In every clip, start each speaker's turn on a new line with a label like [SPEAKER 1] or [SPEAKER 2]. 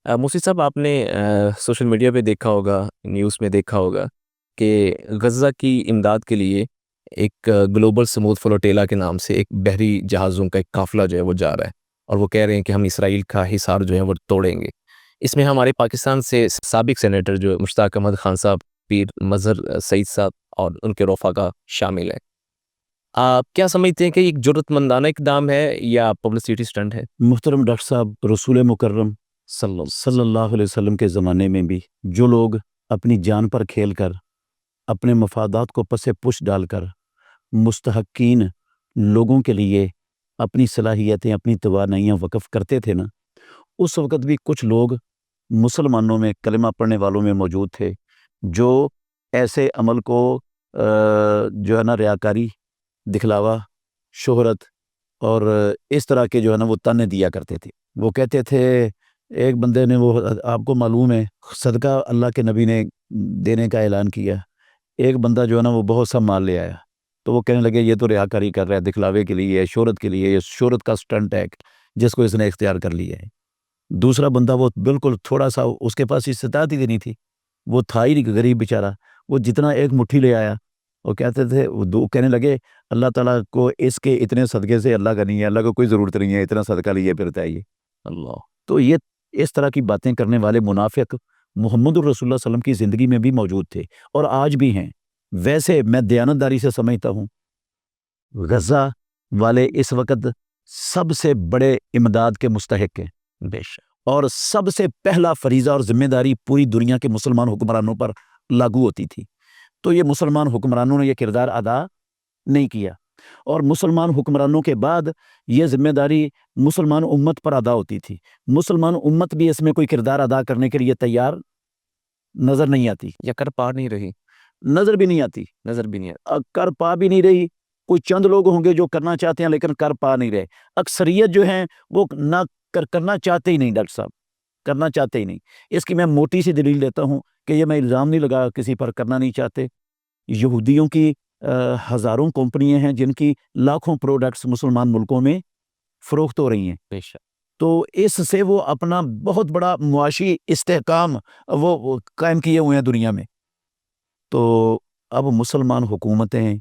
[SPEAKER 1] मुफती साहब आपने social media पे देखा होगा, न्यूज़ में देखा होगा कि गज़ा की इमदाद के लिए एक ग्लोबल स्मूथ फ्लोटिला के नाम से एक बहरी जहाज़ों का एक काफ़िला जो है वो जा रहा है और वो कह रहे हैं कि हम इसराइल का हिसार जो है वो तोड़ेंगे। इसमें हमारे पाकिस्तान से साबिक सेनेटर जो मुश्ताक अहमद खान साहब, पीर मज़हर सईद साहब और उनके रफ़ाक़ा शामिल हैं। आप क्या समझते हैं कि ये एक जुर्रतमंदाना इक़दाम है या पब्लिसिटी स्टंट है?
[SPEAKER 2] मुहतरम डॉक्टर साहब, रसूल मुकर्रम सल्लल्लाहु अलैहि वसल्लम के ज़माने में भी जो लोग अपनी जान पर खेल कर, अपने मफादात को पसे पुश डालकर मुस्तहक़ीन लोगों के लिए अपनी सलाहियतें, अपनी तवानाइयाँ वक़्फ़ करते थे ना, उस वक़्त भी कुछ लोग मुसलमानों में, कलमा पढ़ने वालों में मौजूद थे, जो ऐसे अमल को जो है ना रियाकारी, दिखलावा, शोहरत और इस तरह के जो है ना वो ताने दिया करते थे। वो कहते थे, एक बंदे ने, वो आपको मालूम है, सदका अल्लाह के नबी ने देने का ऐलान किया। एक बंदा जो है ना वो बहुत सा माल ले आया, तो वो कहने लगे ये तो रियाकारी कर रहा है, दिखलावे के लिए है, शोहरत के लिए, ये शोहरत का स्टंट है जिसको इसने इख्तियार कर लिया है। दूसरा बंदा, वो बिल्कुल थोड़ा सा, उसके पास इस्तिताअत ही नहीं थी, वो था ही नहीं, गरीब बेचारा, वो जितना एक मुट्ठी ले आया, वो कहते थे, वो दो कहने लगे अल्लाह ताला को इसके इतने सदक़े से अल्लाह का नहीं है, अल्लाह को कोई ज़रूरत नहीं है, इतना सदका लिए फिरता है ये। अल्लाह! तो ये इस तरह की बातें करने वाले मुनाफ़िक मुहम्मदुर रसूलुल्लाह सल्लल्लाहु अलैहि वसल्लम की ज़िंदगी में भी मौजूद थे और आज भी हैं। वैसे मैं दयानतदारी से समझता हूँ, गज़ा वाले इस वक़्त सबसे बड़े इमदाद के मुस्तहिक़ हैं,
[SPEAKER 1] बेशक।
[SPEAKER 2] और सबसे पहला फ़रीज़ा और ज़िम्मेदारी पूरी दुनिया के मुसलमान हुक्मरानों पर लागू होती थी। तो ये मुसलमान हुक्मरानों ने ये किरदार अदा नहीं किया, और मुसलमान हुक्मरानों के बाद ये ज़िम्मेदारी मुसलमान उम्मत पर अदा होती थी। मुसलमान उम्मत भी इसमें कोई किरदार अदा करने के लिए तैयार नज़र नहीं आती,
[SPEAKER 1] या कर पा नहीं रही,
[SPEAKER 2] नज़र भी नहीं आती,
[SPEAKER 1] नज़र भी नहीं आती।
[SPEAKER 2] कर पा भी नहीं रही। कोई चंद लोग होंगे जो करना चाहते हैं लेकिन कर पा नहीं रहे। अक्सरियत जो है वो ना करना चाहते ही नहीं डॉक्टर साहब, करना चाहते ही नहीं। इसकी मैं मोटी सी दलील देता हूँ कि ये मैं इल्ज़ाम नहीं लगा किसी पर, करना नहीं चाहते। यहूदियों की हज़ारों कंपनियाँ हैं जिनकी लाखों प्रोडक्ट्स मुसलमान मुल्कों में फ़रोख्त हो रही हैं।
[SPEAKER 1] बेशक।
[SPEAKER 2] तो इससे वो अपना बहुत बड़ा मुआशी इस्तेहकाम वो कायम किए हुए हैं दुनिया में। तो अब मुसलमान हुकूमतें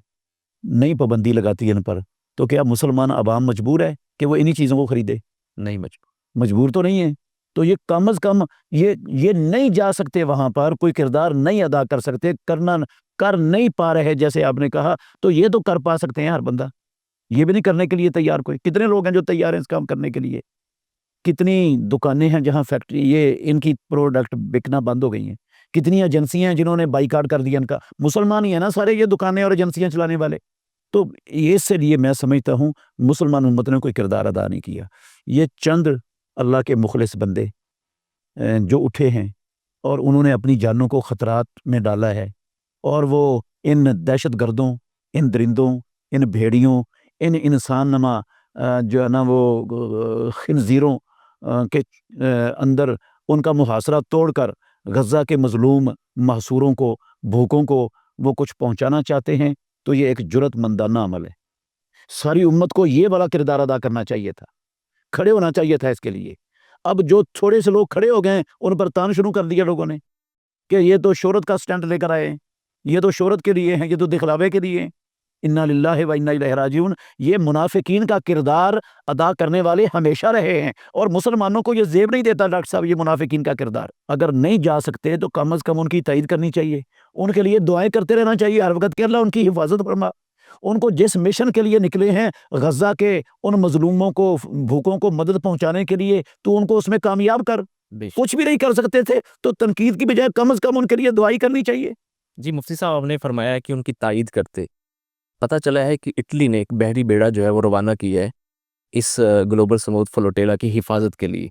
[SPEAKER 2] नई पाबंदी लगाती है इन पर, तो क्या मुसलमान अवाम मजबूर है कि वो इन्हीं चीज़ों को खरीदे?
[SPEAKER 1] नहीं मजबूर।
[SPEAKER 2] मजबूर तो नहीं है। तो ये कम अज़ कम ये नहीं जा सकते वहाँ पर, कोई किरदार नहीं अदा कर सकते, कर नहीं पा रहे जैसे आपने कहा, तो ये तो कर पा सकते हैं हर बंदा। ये भी नहीं करने के लिए तैयार कोई। कितने लोग हैं जो तैयार हैं इस काम करने के लिए? कितनी दुकानें हैं जहाँ फैक्ट्री ये इनकी प्रोडक्ट बिकना बंद हो गई हैं। कितनी एजेंसियाँ हैं जिन्होंने बाइकआउट कर दिया इनका। मुसलमान ही है ना सारे ये दुकानें और एजेंसियाँ चलाने वाले। तो ये इसलिए मैं समझता हूँ मुसलमान उम्मत ने कोई किरदार अदा नहीं किया। ये चंद अल्लाह के मुखलिस बंदे जो उठे हैं और उन्होंने अपनी जानों को खतरात में डाला है, और वो इन दहशतगर्दों, इन दरिंदों, इन भेड़ियों, इन इंसान नमा जो है ना वो खिंजीरों के अंदर उनका मुहासरा तोड़कर गज़ा के मज़लूम महसूरों को, भूखों को वो कुछ पहुँचाना चाहते हैं, तो ये एक जुर्रतमंदाना अमल है। सारी उम्मत को ये वाला किरदार अदा करना चाहिए था, खड़े होना चाहिए था इसके लिए। अब जो थोड़े से लोग खड़े हो गए हैं, उन पर तान शुरू कर दिया लोगों ने कि ये तो शोहरत का स्टंट लेकर आए हैं, ये तो शोहरत के लिए हैं, ये तो दिखलावे के लिए हैं। इन्ना लिल्लाहि व इन्ना इलैहि राजिऊन। ये मुनाफिकीन का किरदार अदा करने वाले हमेशा रहे हैं, और मुसलमानों को ये ज़ेब नहीं देता डॉक्टर साहब ये मुनाफिकीन का किरदार। अगर नहीं जा सकते तो कम अज़ कम उनकी तायीद करनी चाहिए, उनके लिए दुआएं करते रहना चाहिए हर वक्त कि अल्लाह उनकी हिफाजत फरमा। उनको जिस मिशन के लिए निकले हैं गज़ा के उन मज़लूमों को, भूखों को मदद पहुंचाने के लिए, तो उनको उसमें कामयाब कर।
[SPEAKER 1] बेशक।
[SPEAKER 2] कुछ भी नहीं कर सकते थे तो तनकीद की बजाय कम अज़ कम उनके लिए दुआई करनी चाहिए।
[SPEAKER 1] जी, मुफ्ती साहब आपने फरमाया कि उनकी तायीद करते। पता चला है कि इटली ने एक बहरी बेड़ा जो है वो रवाना किया है इस ग्लोबल स्मूथ फ्लोटिला की हिफाजत के लिए,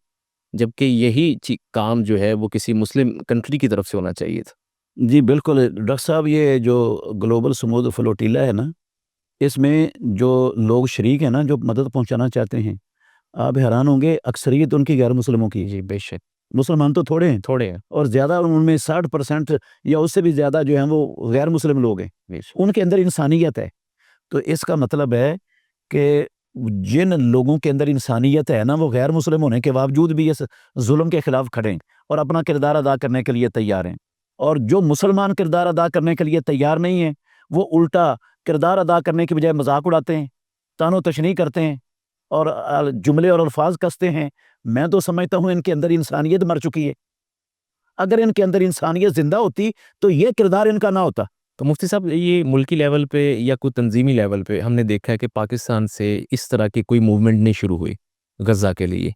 [SPEAKER 1] जबकि यही काम जो है वो किसी मुस्लिम कंट्री की तरफ से होना चाहिए था।
[SPEAKER 2] जी बिल्कुल डॉक्टर साहब, ये जो ग्लोबल स्मूथ फ्लोटिला है ना, इसमें जो लोग शरीक हैं ना, जो मदद पहुंचाना चाहते हैं, आप हैरान होंगे, अक्सरियत उनकी गैर मुसलमों की है।
[SPEAKER 1] जी, बेशक।
[SPEAKER 2] मुसलमान तो थोड़े हैं,
[SPEAKER 1] थोड़े हैं।
[SPEAKER 2] और ज़्यादा उनमें 60% या उससे भी ज़्यादा जो हैं वो गैर मुस्लिम लोग हैं।
[SPEAKER 1] बेशक।
[SPEAKER 2] उनके अंदर इंसानियत है। तो इसका मतलब है कि جن لوگوں کے اندر انسانیت ہے نا، وہ غیر مسلم ہونے کے باوجود بھی اس ظلم کے خلاف کھڑے ہیں اور اپنا کردار ادا کرنے کے لیے تیار ہیں، اور جو مسلمان کردار ادا کرنے کے لیے تیار نہیں ہیں وہ الٹا کردار ادا کرنے کی بجائے مذاق اڑاتے ہیں، طعن و تشنیع کرتے ہیں اور جملے اور الفاظ کستے ہیں۔ میں تو سمجھتا ہوں ان کے اندر انسانیت مر چکی ہے۔ اگر ان کے اندر انسانیت زندہ ہوتی تو یہ کردار ان کا نہ ہوتا۔
[SPEAKER 1] تو مفتی صاحب یہ ملکی لیول پہ یا کوئی تنظیمی لیول پہ ہم نے دیکھا ہے کہ پاکستان سے اس طرح کی کوئی موومنٹ نہیں شروع ہوئی غزہ کے لیے،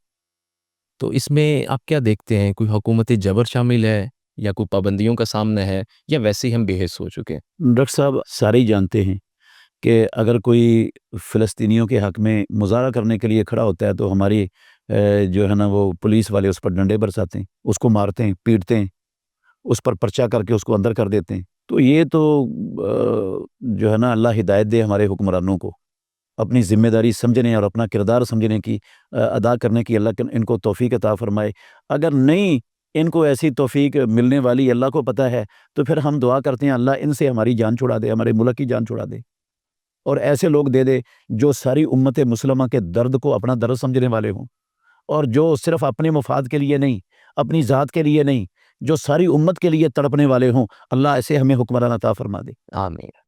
[SPEAKER 1] تو اس میں آپ کیا دیکھتے ہیں؟ کوئی حکومتی جبر شامل ہے یا کوئی پابندیوں کا سامنا ہے یا ویسے ہی ہم بے حس ہو چکے ہیں؟
[SPEAKER 2] ڈاکٹر صاحب سارے ہی جانتے ہیں کہ اگر کوئی فلسطینیوں کے حق میں مظاہرہ کرنے کے لیے کھڑا ہوتا ہے تو ہماری جو ہے نا وہ پولیس والے اس پر ڈنڈے برساتے ہیں، اس کو مارتے ہیں، پیٹتے ہیں، اس پر پرچہ کر کے اس کو اندر کر دیتے ہیں۔ تو یہ تو جو ہے نا اللہ ہدایت دے ہمارے حکمرانوں کو اپنی ذمہ داری سمجھنے اور اپنا کردار سمجھنے کی ادا کرنے کی اللہ ان کو توفیق عطا فرمائے۔ اگر نہیں ان کو ایسی توفیق ملنے والی اللہ کو پتہ ہے تو پھر ہم دعا کرتے ہیں اللہ ان سے ہماری جان چھڑا دے، ہمارے ملک کی جان چھڑا دے، اور ایسے لوگ دے دے جو ساری امت مسلمہ کے درد کو اپنا درد سمجھنے والے ہوں، اور جو صرف اپنے مفاد کے لیے نہیں، اپنی ذات کے لیے نہیں، جو ساری امت کے لیے تڑپنے والے ہوں۔ اللہ ایسے ہمیں حکمران عطا فرما دے۔
[SPEAKER 1] آمین۔